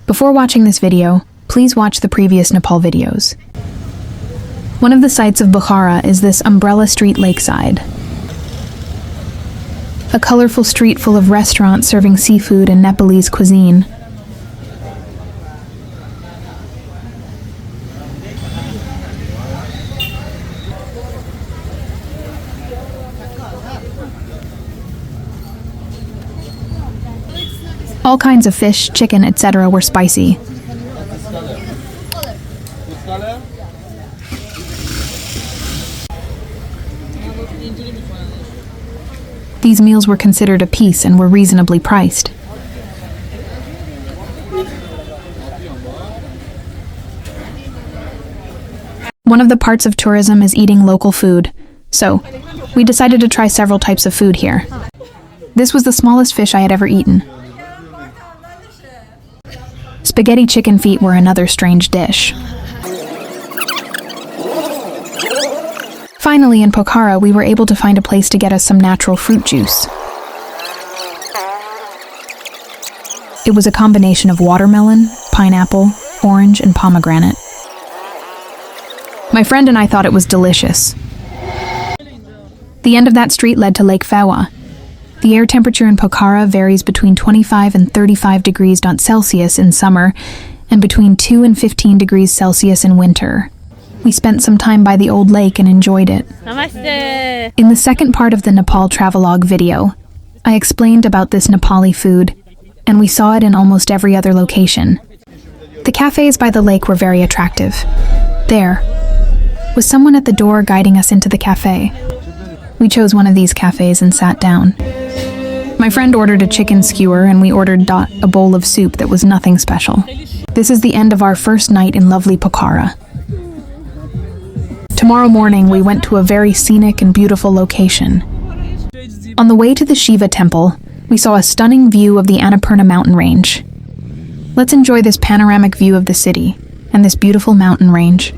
Before watching this video, please watch the previous Nepal videos. One of the sights of Pokhara is this umbrella street lakeside. A colorful street full of restaurants serving seafood and Nepalese cuisine. All kinds of fish, chicken, etc. were spicy. These meals were considered a piece and were reasonably priced. One of the parts of tourism is eating local food, so we decided to try several types of food here. This was the smallest fish I had ever eaten. Spaghetti chicken feet were another strange dish. Finally, in Pokhara, we were able to find a place to get us some natural fruit juice. It was a combination of watermelon, pineapple, orange, and pomegranate. My friend and I thought it was delicious. The end of that street led to Lake Fewa. The air temperature in Pokhara varies between 25 and 35 degrees Celsius in summer and between 2 and 15 degrees Celsius in winter. We spent some time by the old lake and enjoyed it. Namaste. In the second part of the Nepal travelogue video, I explained about this Nepali food, and we saw it in almost every other location. The cafes by the lake were very attractive. There was someone at the door guiding us into the cafe. We chose one of these cafes and sat down. My friend ordered a chicken skewer and we ordered a bowl of soup that was nothing special. This is the end of our first night in lovely Pokhara. Tomorrow morning we went to a very scenic and beautiful location. On the way to the Shiva Temple, we saw a stunning view of the Annapurna mountain range. Let's enjoy this panoramic view of the city and this beautiful mountain range.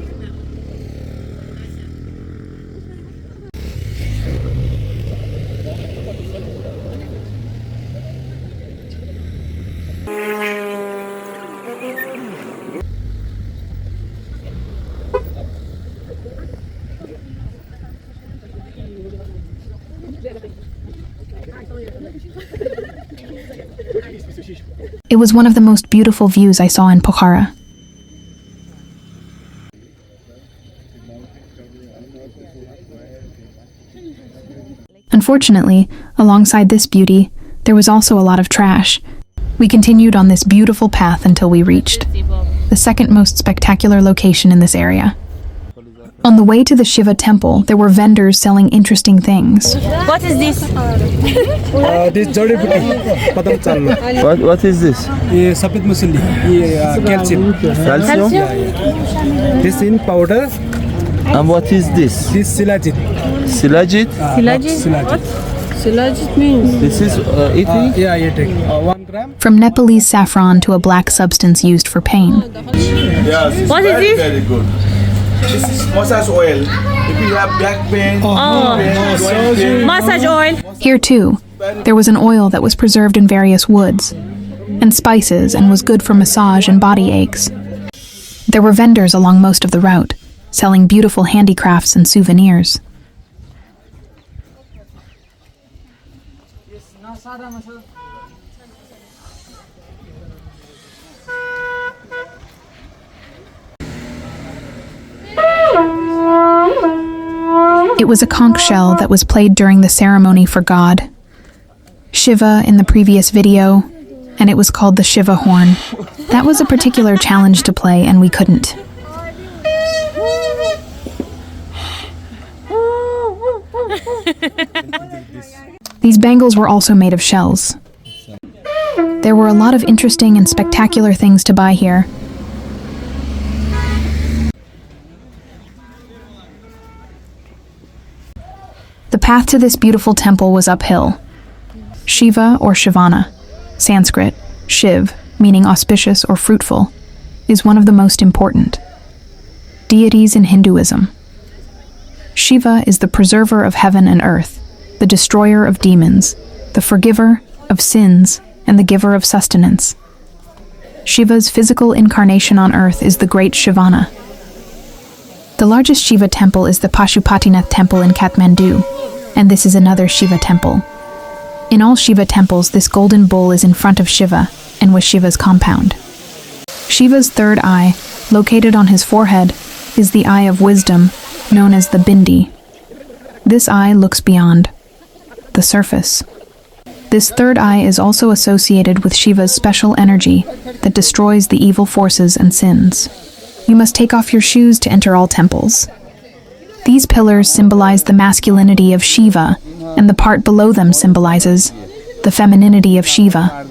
It was one of the most beautiful views I saw in Pokhara. Unfortunately, alongside this beauty, there was also a lot of trash. We continued on this beautiful path until we reached the second most spectacular location in this area. On the way to the Shiva Temple, there were vendors selling interesting things. What is this? This jodi buti, padam chalna. What is this? Ye sapid musli, ye calcium. Calcium? Yeah. This in powder. And what is this? This silajit. Silajit? Silajit. What? Silajit means? This is eating? Yeah, eating. 1 gram. From Nepalese saffron to a black substance used for pain. Yes, What is this? Very good. This is massage oil. If you have back pain, joint pain, Massage oil. Here too, there was an oil that was preserved in various woods and spices and was good for massage and body aches. There were vendors along most of the route, selling beautiful handicrafts and souvenirs. It was a conch shell that was played during the ceremony for God, Shiva in the previous video, and it was called the Shiva horn. That was a particular challenge to play and we couldn't. These bangles were also made of shells. There were a lot of interesting and spectacular things to buy here. The path to this beautiful temple was uphill. Shiva or Shivana, Sanskrit, Shiv, meaning auspicious or fruitful, is one of the most important deities in Hinduism. Shiva is the preserver of heaven and earth, the destroyer of demons, the forgiver of sins, and the giver of sustenance. Shiva's physical incarnation on earth is the great Shivana. The largest Shiva temple is the Pashupatinath temple in Kathmandu, and this is another Shiva temple. In all Shiva temples, this golden bull is in front of Shiva and was Shiva's compound. Shiva's third eye, located on his forehead, is the eye of wisdom, known as the Bindi. This eye looks beyond the surface. This third eye is also associated with Shiva's special energy that destroys the evil forces and sins. You must take off your shoes to enter all temples. These pillars symbolize the masculinity of Shiva, and the part below them symbolizes the femininity of Shiva.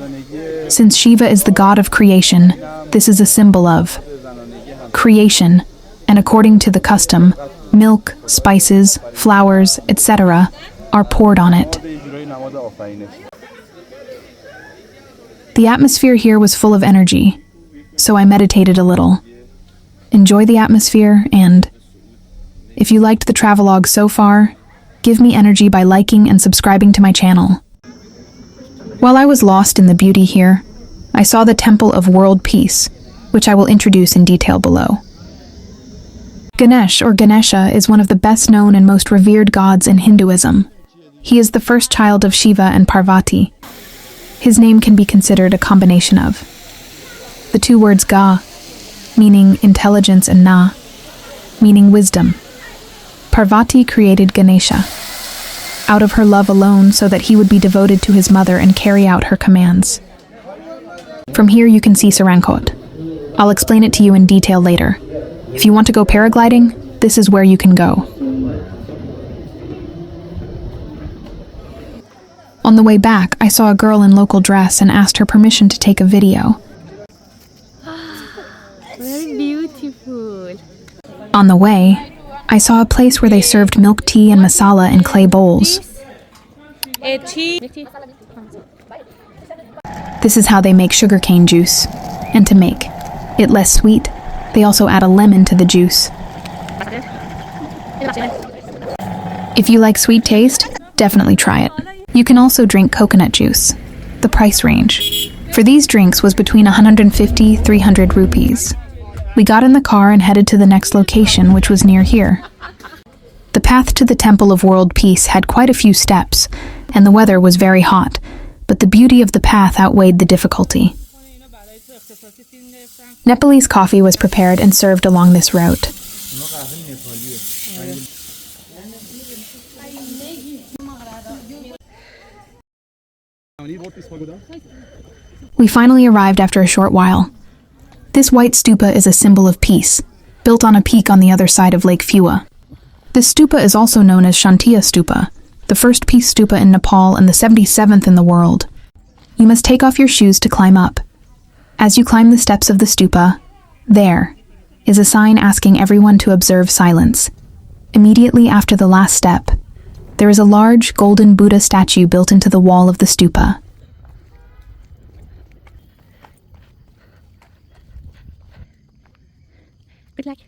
Since Shiva is the god of creation, this is a symbol of creation, and according to the custom, milk, spices, flowers, etc. are poured on it. The atmosphere here was full of energy, so I meditated a little. Enjoy the atmosphere, and if you liked the travelogue so far, give me energy by liking and subscribing to my channel. While I was lost in the beauty here, I saw the Temple of World Peace, which I will introduce in detail below. Ganesh or Ganesha is one of the best known and most revered gods in Hinduism. He is the first child of Shiva and Parvati. His name can be considered a combination of the two words Ga, meaning intelligence, and Na, meaning wisdom. Parvati created Ganesha out of her love alone so that he would be devoted to his mother and carry out her commands. From here you can see Sarankot. I'll explain it to you in detail later. If you want to go paragliding, this is where you can go. On the way back, I saw a girl in local dress and asked her permission to take a video. Very beautiful. On the way, I saw a place where they served milk tea and masala in clay bowls. This is how they make sugarcane juice. And to make it less sweet, they also add a lemon to the juice. If you like sweet taste, definitely try it. You can also drink coconut juice. The price range for these drinks was between 150–300 rupees. We got in the car and headed to the next location, which was near here. The path to the Temple of World Peace had quite a few steps, and the weather was very hot, but the beauty of the path outweighed the difficulty. Nepalese coffee was prepared and served along this route. We finally arrived after a short while. This white stupa is a symbol of peace, built on a peak on the other side of Lake Fewa. This stupa is also known as Shanti Stupa, the first peace stupa in Nepal and the 77th in the world. You must take off your shoes to climb up. As you climb the steps of the stupa, there is a sign asking everyone to observe silence. Immediately after the last step, there is a large golden Buddha statue built into the wall of the stupa. Good luck.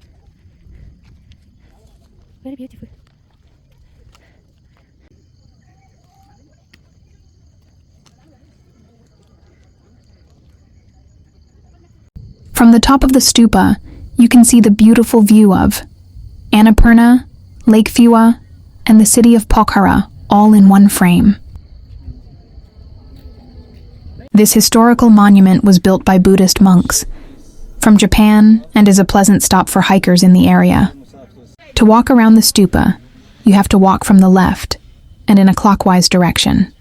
Very beautiful. From the top of the stupa, you can see the beautiful view of Annapurna, Lake Fewa, and the city of Pokhara, all in one frame. This historical monument was built by Buddhist monks from Japan and is a pleasant stop for hikers in the area. To walk around the stupa, you have to walk from the left and in a clockwise direction.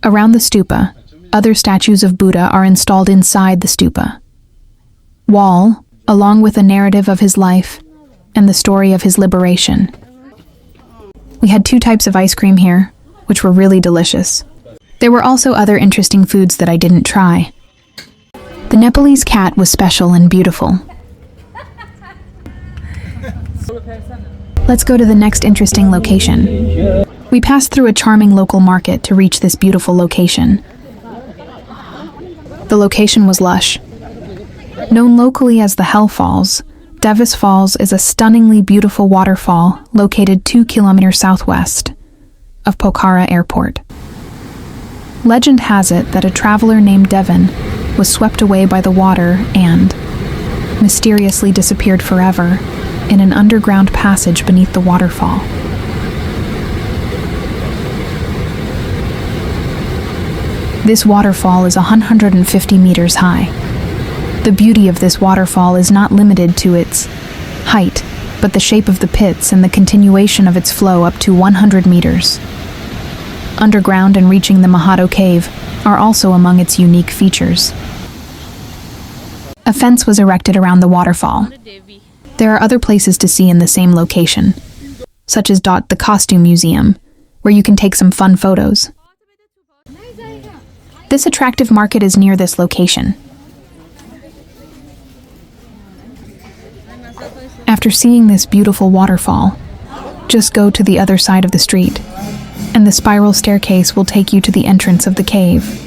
Around the stupa, other statues of Buddha are installed inside the stupa. Wall, along with a narrative of his life and the story of his liberation. We had 2 types of ice cream here, which were really delicious. There were also other interesting foods that I didn't try. The Nepalese cat was special and beautiful. Let's go to the next interesting location. We passed through a charming local market to reach this beautiful location. The location was lush. Known locally as the Hell Falls, Devi Falls is a stunningly beautiful waterfall located 2 kilometers southwest of Pokhara Airport. Legend has it that a traveler named Devin was swept away by the water and mysteriously disappeared forever in an underground passage beneath the waterfall. This waterfall is 150 meters high. The beauty of this waterfall is not limited to its height, but the shape of the pits and the continuation of its flow up to 100 meters. Underground and reaching the Mahadev cave are also among its unique features. A fence was erected around the waterfall. Devi. There are other places to see in the same location, such as the Costume Museum, where you can take some fun photos. This attractive market is near this location. After seeing this beautiful waterfall, just go to the other side of the street, and the spiral staircase will take you to the entrance of the cave.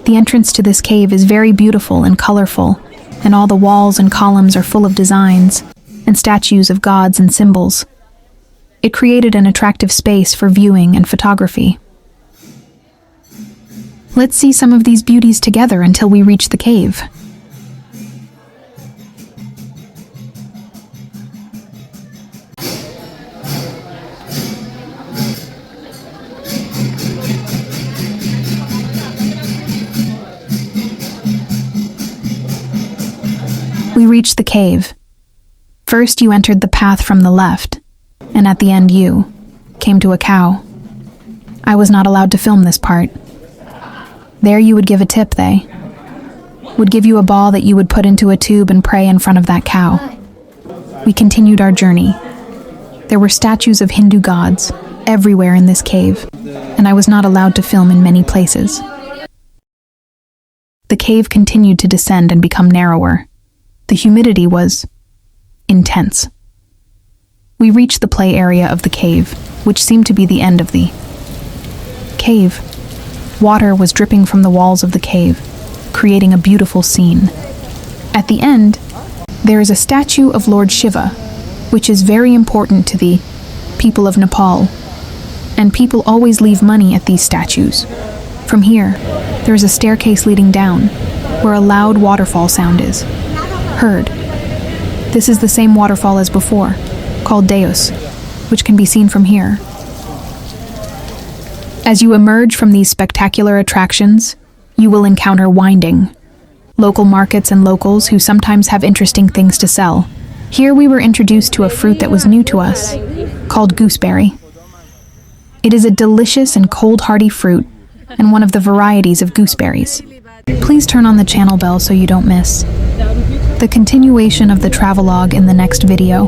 The entrance to this cave is very beautiful and colorful, and all the walls and columns are full of designs and statues of gods and symbols. It created an attractive space for viewing and photography. Let's see some of these beauties together until we reach the cave. We reached the cave. First, you entered the path from the left, and at the end you came to a cow. I was not allowed to film this part. There you would give a tip. They would give you a ball that you would put into a tube and pray in front of that cow. We continued our journey. There were statues of Hindu gods everywhere in this cave, and I was not allowed to film in many places. The cave continued to descend and become narrower. The humidity was intense. We reached the play area of the cave, which seemed to be the end of the cave. Water was dripping from the walls of the cave, creating a beautiful scene. At the end, there is a statue of Lord Shiva, which is very important to the people of Nepal, and people always leave money at these statues. From here, there is a staircase leading down, where a loud waterfall sound is heard. This is the same waterfall as before, called Deus, which can be seen from here. As you emerge from these spectacular attractions, you will encounter winding, local markets and locals who sometimes have interesting things to sell. Here we were introduced to a fruit that was new to us, called gooseberry. It is a delicious and cold hardy fruit, and one of the varieties of gooseberries. Please turn on the channel bell so you don't miss the continuation of the travelogue in the next video.